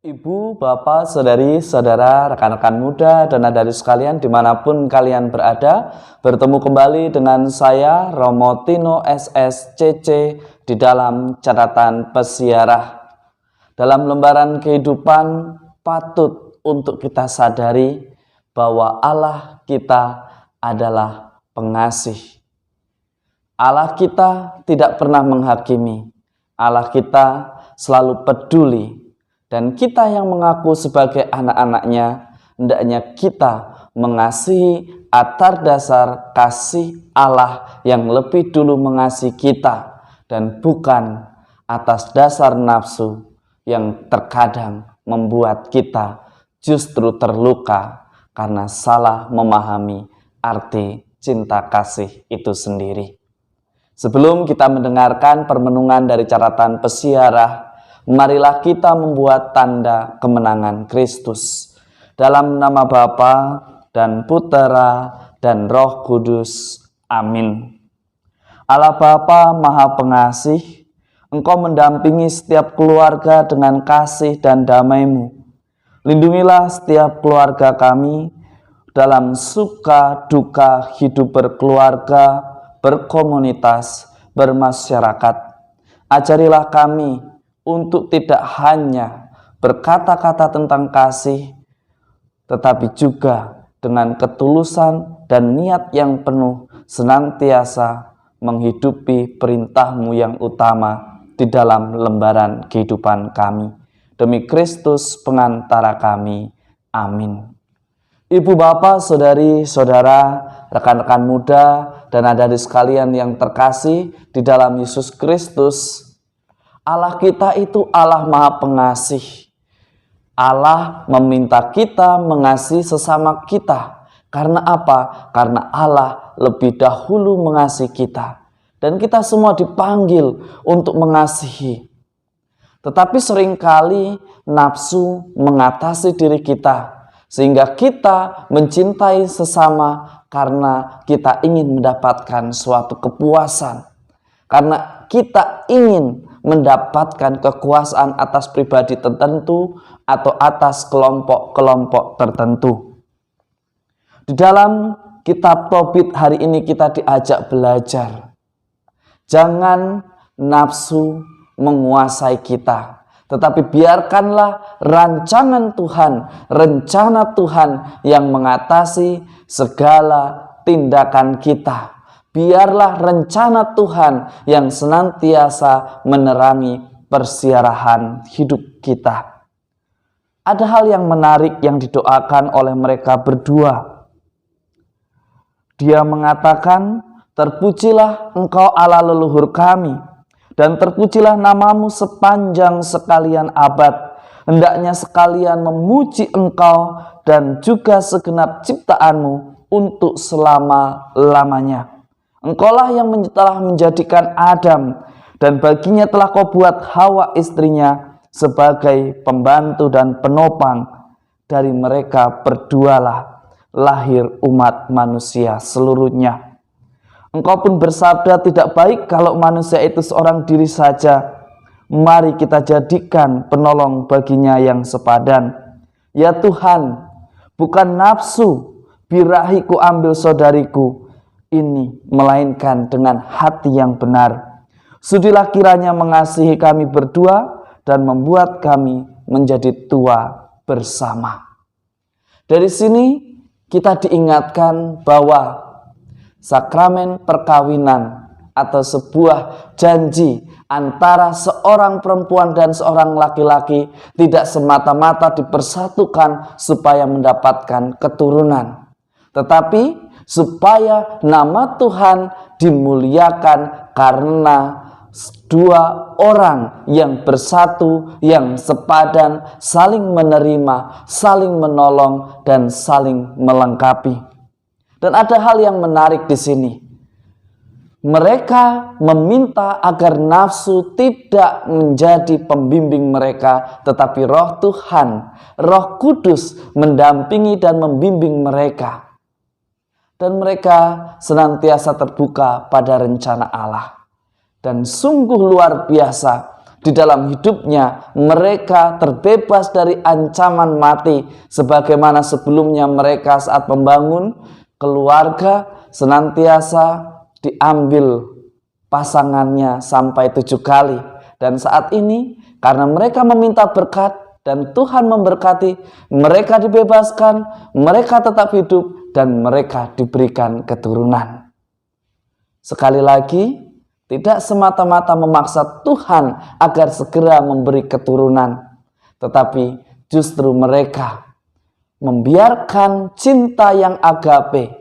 Ibu, bapak, saudari, saudara, rekan-rekan muda, dan adik sekalian dimanapun kalian berada, bertemu kembali dengan saya, Romo Tino SSCC, di dalam catatan pesiarah. Dalam lembaran kehidupan, patut untuk kita sadari bahwa Allah kita adalah pengasih. Allah kita tidak pernah menghakimi. Allah kita selalu peduli. Dan kita yang mengaku sebagai anak-anaknya, hendaknya kita mengasihi atas dasar kasih Allah yang lebih dulu mengasihi kita, dan bukan atas dasar nafsu yang terkadang membuat kita justru terluka karena salah memahami arti cinta kasih itu sendiri. Sebelum kita mendengarkan permenungan dari catatan pesiarah, marilah kita membuat tanda kemenangan Kristus. Dalam nama Bapa dan Putera dan Roh Kudus. Amin. Allah Bapa Maha Pengasih, Engkau mendampingi setiap keluarga dengan kasih dan damai-Mu. Lindungilah setiap keluarga kami dalam suka duka hidup berkeluarga, berkomunitas, bermasyarakat. Ajarilah kami untuk tidak hanya berkata-kata tentang kasih, tetapi juga dengan ketulusan dan niat yang penuh senantiasa menghidupi perintah-Mu yang utama di dalam lembaran kehidupan kami. Demi Kristus pengantara kami. Amin. Ibu, bapak, saudari, saudara, rekan-rekan muda, dan adik-adik sekalian yang terkasih di dalam Yesus Kristus, Allah kita itu Allah Maha Pengasih. Allah meminta kita mengasihi sesama kita. Karena apa? Karena Allah lebih dahulu mengasihi kita. Dan kita semua dipanggil untuk mengasihi. Tetapi seringkali nafsu mengatasi diri kita, sehingga kita mencintai sesama karena kita ingin mendapatkan suatu kepuasan. Karena kita ingin mendapatkan kekuasaan atas pribadi tertentu atau atas kelompok-kelompok tertentu. Di dalam kitab Tobit hari ini kita diajak belajar. Jangan nafsu menguasai kita, tetapi biarkanlah rancangan Tuhan, rencana Tuhan yang mengatasi segala tindakan kita. Biarlah rencana Tuhan yang senantiasa menerangi persiarahan hidup kita. Ada hal yang menarik yang didoakan oleh mereka berdua. Dia mengatakan, terpujilah Engkau Allah leluhur kami, dan terpujilah namamu sepanjang sekalian abad. Hendaknya sekalian memuji Engkau dan juga segenap ciptaanmu untuk selama-lamanya. Engkaulah yang telah menjadikan Adam, dan baginya telah Kau buat Hawa istrinya sebagai pembantu dan penopang. Dari mereka berdualah lahir umat manusia seluruhnya. Engkau pun bersabda, tidak baik kalau manusia itu seorang diri saja. Mari kita jadikan penolong baginya yang sepadan. Ya Tuhan, bukan nafsu birahi ku ambil saudariku ini, melainkan dengan hati yang benar. Sudilah kiranya mengasihi kami berdua dan membuat kami menjadi tua bersama. Dari sini kita diingatkan bahwa sakramen perkawinan atau sebuah janji antara seorang perempuan dan seorang laki-laki tidak semata-mata dipersatukan supaya mendapatkan keturunan, tetapi supaya nama Tuhan dimuliakan karena dua orang yang bersatu, yang sepadan, saling menerima, saling menolong, dan saling melengkapi. Dan ada hal yang menarik di sini. Mereka meminta agar nafsu tidak menjadi pembimbing mereka, tetapi Roh Tuhan, Roh Kudus mendampingi dan membimbing mereka. Dan mereka senantiasa terbuka pada rencana Allah. Dan sungguh luar biasa Di dalam hidupnya mereka terbebas dari ancaman mati, sebagaimana sebelumnya mereka saat membangun keluarga senantiasa diambil pasangannya sampai 7 kali. Dan saat ini karena mereka meminta berkat dan Tuhan memberkati, mereka dibebaskan, mereka tetap hidup, dan mereka diberikan keturunan. Sekali lagi, tidak semata-mata memaksa Tuhan agar segera memberi keturunan, tetapi justru mereka membiarkan cinta yang agape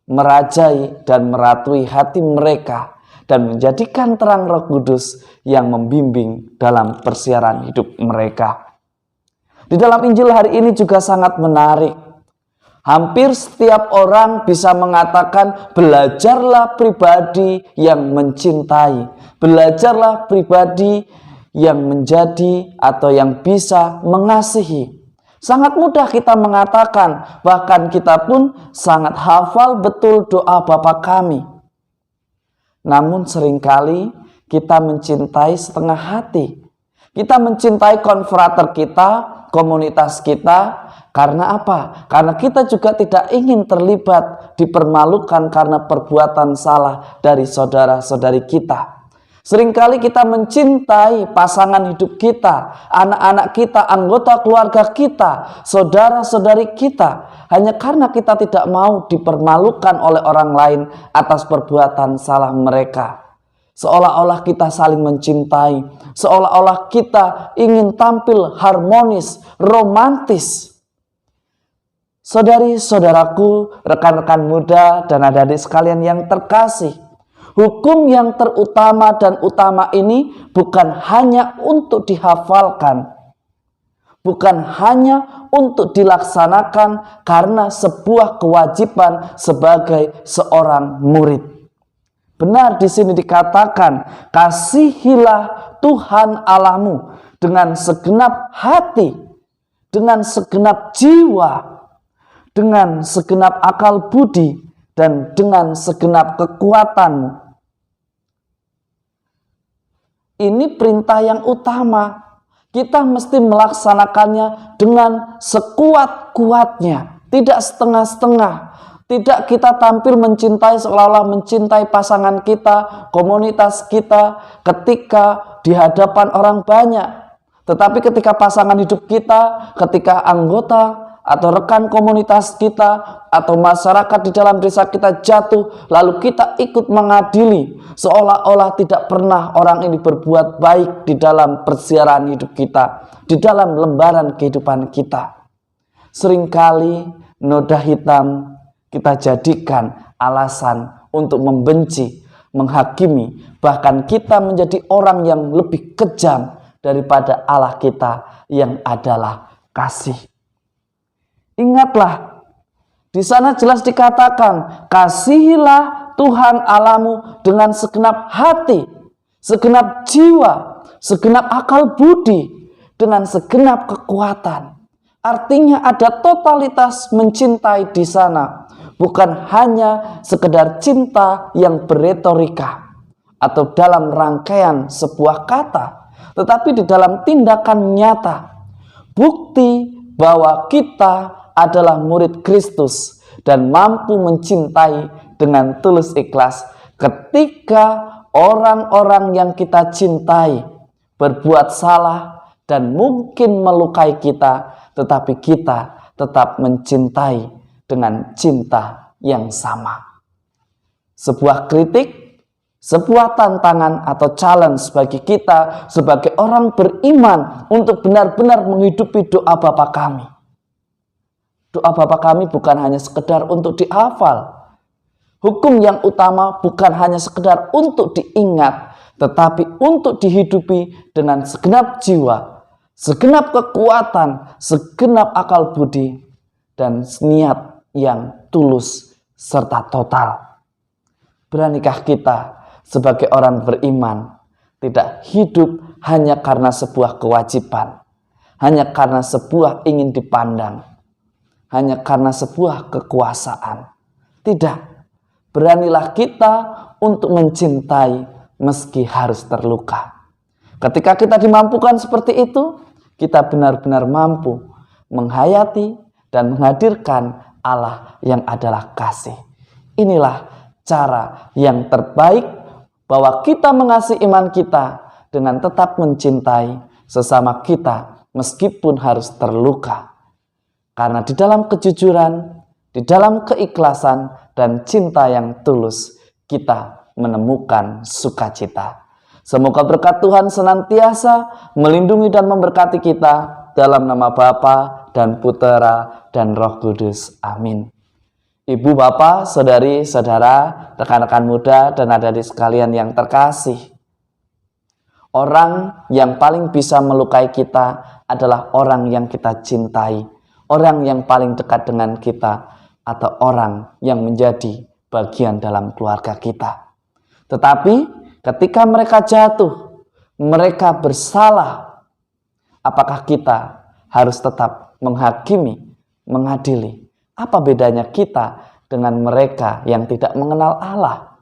merajai dan meratui hati mereka dan menjadikan terang Roh Kudus yang membimbing dalam persiaran hidup mereka. Di dalam Injil hari ini juga sangat menarik. Hampir setiap orang bisa mengatakan, belajarlah pribadi yang mencintai, belajarlah pribadi yang menjadi atau yang bisa mengasihi. Sangat mudah kita mengatakan, bahkan kita pun sangat hafal betul doa Bapa kami. Namun seringkali kita mencintai setengah hati. Kita mencintai konfrater kita, komunitas kita. Karena apa? Karena kita juga tidak ingin terlibat dipermalukan karena perbuatan salah dari saudara-saudari kita. Seringkali kita mencintai pasangan hidup kita, anak-anak kita, anggota keluarga kita, saudara-saudari kita, hanya karena kita tidak mau dipermalukan oleh orang lain atas perbuatan salah mereka. Seolah-olah kita saling mencintai, seolah-olah kita ingin tampil harmonis, romantis. Saudari-saudaraku, rekan-rekan muda dan adik-adik sekalian yang terkasih, hukum yang terutama dan utama ini bukan hanya untuk dihafalkan, bukan hanya untuk dilaksanakan karena sebuah kewajiban sebagai seorang murid. Benar di sini dikatakan, kasihilah Tuhan Allahmu dengan segenap hati, dengan segenap jiwa, dengan segenap akal budi, dan dengan segenap kekuatanmu. Ini perintah yang utama. Kita mesti melaksanakannya dengan sekuat-kuatnya, tidak setengah-setengah. Tidak kita tampil mencintai seolah-olah mencintai pasangan kita, komunitas kita, ketika di hadapan orang banyak. Tetapi ketika pasangan hidup kita, ketika anggota atau rekan komunitas kita atau masyarakat di dalam desa kita jatuh, lalu kita ikut mengadili, seolah-olah tidak pernah orang ini berbuat baik di dalam persiaran hidup kita, di dalam lembaran kehidupan kita. Seringkali noda hitam kita jadikan alasan untuk membenci, menghakimi, bahkan kita menjadi orang yang lebih kejam daripada Allah kita yang adalah kasih. Ingatlah, di sana jelas dikatakan, kasihilah Tuhan Allahmu dengan segenap hati, segenap jiwa, segenap akal budi, dengan segenap kekuatan. Artinya ada totalitas mencintai di sana, bukan hanya sekedar cinta yang beretorika atau dalam rangkaian sebuah kata, tetapi di dalam tindakan nyata, bukti bahwa kita adalah murid Kristus dan mampu mencintai dengan tulus ikhlas ketika orang-orang yang kita cintai berbuat salah dan mungkin melukai kita, tetapi kita tetap mencintai dengan cinta yang sama. Sebuah kritik, sebuah tantangan atau challenge bagi kita sebagai orang beriman untuk benar-benar menghidupi doa Bapa kami. Doa Bapa kami bukan hanya sekedar untuk dihafal. Hukum yang utama bukan hanya sekedar untuk diingat, tetapi untuk dihidupi dengan segenap jiwa, segenap kekuatan, segenap akal budi, dan niat yang tulus serta total. Beranikah kita sebagai orang beriman tidak hidup hanya karena sebuah kewajiban, hanya karena sebuah ingin dipandang, hanya karena sebuah kekuasaan. Tidak, beranilah kita untuk mencintai meski harus terluka. Ketika kita dimampukan seperti itu, kita benar-benar mampu menghayati dan menghadirkan Allah yang adalah kasih. Inilah cara yang terbaik bahwa kita mengasihi iman kita dengan tetap mencintai sesama kita meskipun harus terluka. Karena di dalam kejujuran, di dalam keikhlasan dan cinta yang tulus, kita menemukan sukacita. Semoga berkat Tuhan senantiasa melindungi dan memberkati kita dalam nama Bapa dan Putera dan Roh Kudus. Amin. Ibu, bapak, saudari, saudara, rekan-rekan muda dan adik-adik sekalian yang terkasih. Orang yang paling bisa melukai kita adalah orang yang kita cintai. Orang yang paling dekat dengan kita atau orang yang menjadi bagian dalam keluarga kita. Tetapi ketika mereka jatuh, mereka bersalah, apakah kita harus tetap menghakimi, mengadili? Apa bedanya kita dengan mereka yang tidak mengenal Allah?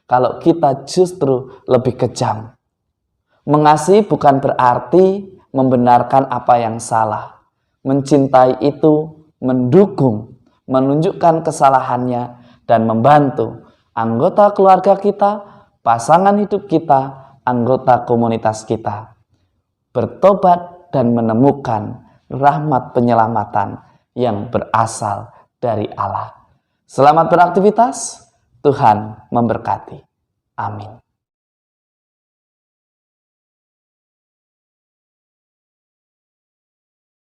Kalau kita justru lebih kejam. Mengasihi bukan berarti membenarkan apa yang salah. Mencintai itu mendukung, menunjukkan kesalahannya, dan membantu anggota keluarga kita, pasangan hidup kita, anggota komunitas kita bertobat dan menemukan rahmat penyelamatan yang berasal dari Allah. Selamat beraktivitas, Tuhan memberkati. Amin.